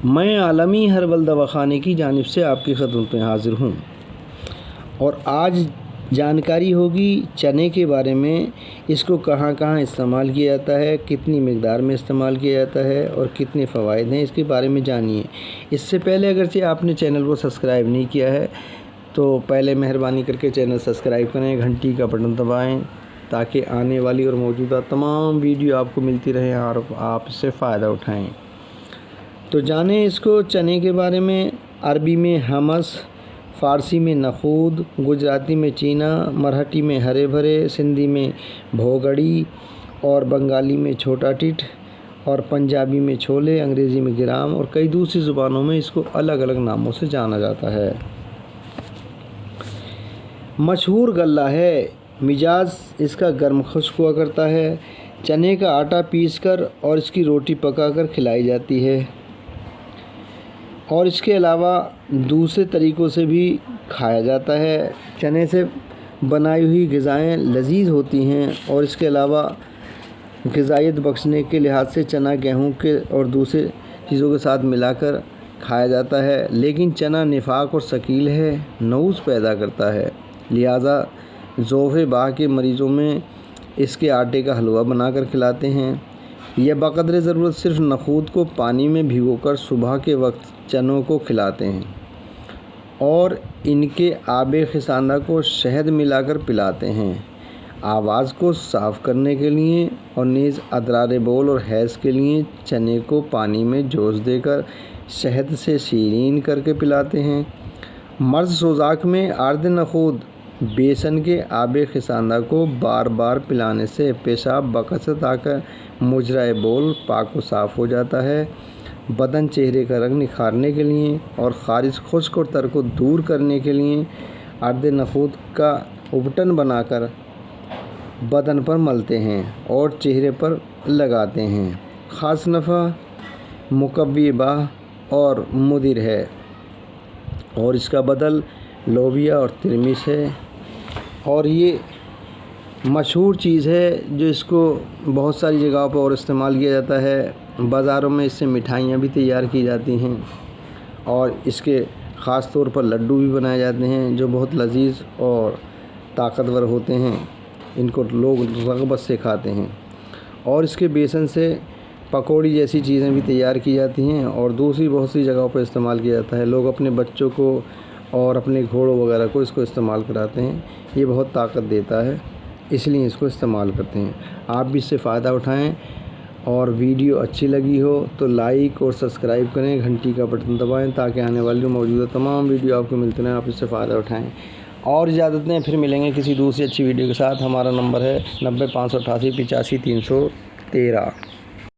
میں عالمی ہربل دواخانے کی جانب سے آپ کی خدمت میں حاضر ہوں اور آج جانکاری ہوگی چنے کے بارے میں۔ اس کو کہاں کہاں استعمال کیا جاتا ہے، کتنی مقدار میں استعمال کیا جاتا ہے اور کتنے فوائد ہیں، اس کے بارے میں جانیے۔ اس سے پہلے اگرچہ آپ نے چینل کو سبسکرائب نہیں کیا ہے تو پہلے مہربانی کر کے چینل سبسکرائب کریں، گھنٹی کا بٹن دبائیں تاکہ آنے والی اور موجودہ تمام ویڈیو آپ کو ملتی رہیں اور آپ اس سے فائدہ اٹھائیں۔ تو جانیں اس کو چنے کے بارے میں۔ عربی میں حمص، فارسی میں نخود، گجراتی میں چینا، مرہٹی میں ہرے بھرے، سندھی میں بھوگڑی اور بنگالی میں چھوٹا ٹٹ اور پنجابی میں چھولے، انگریزی میں گرام اور کئی دوسری زبانوں میں اس کو الگ الگ ناموں سے جانا جاتا ہے۔ مشہور غلہ ہے، مزاج اس کا گرم خشک ہوا کرتا ہے۔ چنے کا آٹا پیس کر اور اس کی روٹی پکا کر کھلائی جاتی ہے اور اس کے علاوہ دوسرے طریقوں سے بھی کھایا جاتا ہے۔ چنے سے بنائی ہوئی غذائیں لذیذ ہوتی ہیں اور اس کے علاوہ غذائیت بخشنے کے لحاظ سے چنا گیہوں کے اور دوسرے چیزوں کے ساتھ ملا کر کھایا جاتا ہے، لیکن چنا نفاق اور ثقیل ہے، نوز پیدا کرتا ہے، لہذا ذوف باہ کے مریضوں میں اس کے آٹے کا حلوہ بنا کر کھلاتے ہیں یا بقدر ضرورت صرف نخود کو پانی میں بھگو کر صبح کے وقت چنوں کو کھلاتے ہیں اور ان کے آب خزانہ کو شہد ملا کر پلاتے ہیں۔ آواز کو صاف کرنے کے لیے اور نیز ادرار بول اور حیض کے لیے چنے کو پانی میں جوش دے کر شہد سے شیرین کر کے پلاتے ہیں۔ مرض سوزاک میں آرد نخود بیسن کے آب خزانہ کو بار بار پلانے سے پیشاب بکثرت آ کر مجرا بول پاک و صاف ہو جاتا ہے۔ بدن چہرے کا رنگ نکھارنے کے لیے اور خارج خشک اور تر کو دور کرنے کے لیے آرد نخود کا ابٹن بنا کر بدن پر ملتے ہیں اور چہرے پر لگاتے ہیں۔ خاص نفع مقوی باہ اور مدر ہے اور اس کا بدل لوبیا اور ترمس ہے اور یہ مشہور چیز ہے جو اس کو بہت ساری جگہوں پر اور استعمال کیا جاتا ہے۔ بازاروں میں اس سے مٹھائیاں بھی تیار کی جاتی ہیں اور اس کے خاص طور پر لڈو بھی بنائے جاتے ہیں جو بہت لذیذ اور طاقتور ہوتے ہیں، ان کو لوگ رغبت سے کھاتے ہیں۔ اور اس کے بیسن سے پکوڑی جیسی چیزیں بھی تیار کی جاتی ہیں اور دوسری بہت سی جگہوں پر استعمال کیا جاتا ہے۔ لوگ اپنے بچوں کو اور اپنے گھوڑوں وغیرہ کو اس کو استعمال کراتے ہیں، یہ بہت طاقت دیتا ہے، اس لیے اس کو استعمال کرتے ہیں۔ آپ بھی اس سے فائدہ اٹھائیں اور ویڈیو اچھی لگی ہو تو لائک اور سبسکرائب کریں، گھنٹی کا بٹن دبائیں تاکہ آنے والی موجودہ تمام ویڈیو آپ کو ملتے رہیں، آپ اس سے فائدہ اٹھائیں۔ اور اجازت دیں، پھر ملیں گے کسی دوسری اچھی ویڈیو کے ساتھ۔ ہمارا نمبر ہے 90 588 85 313۔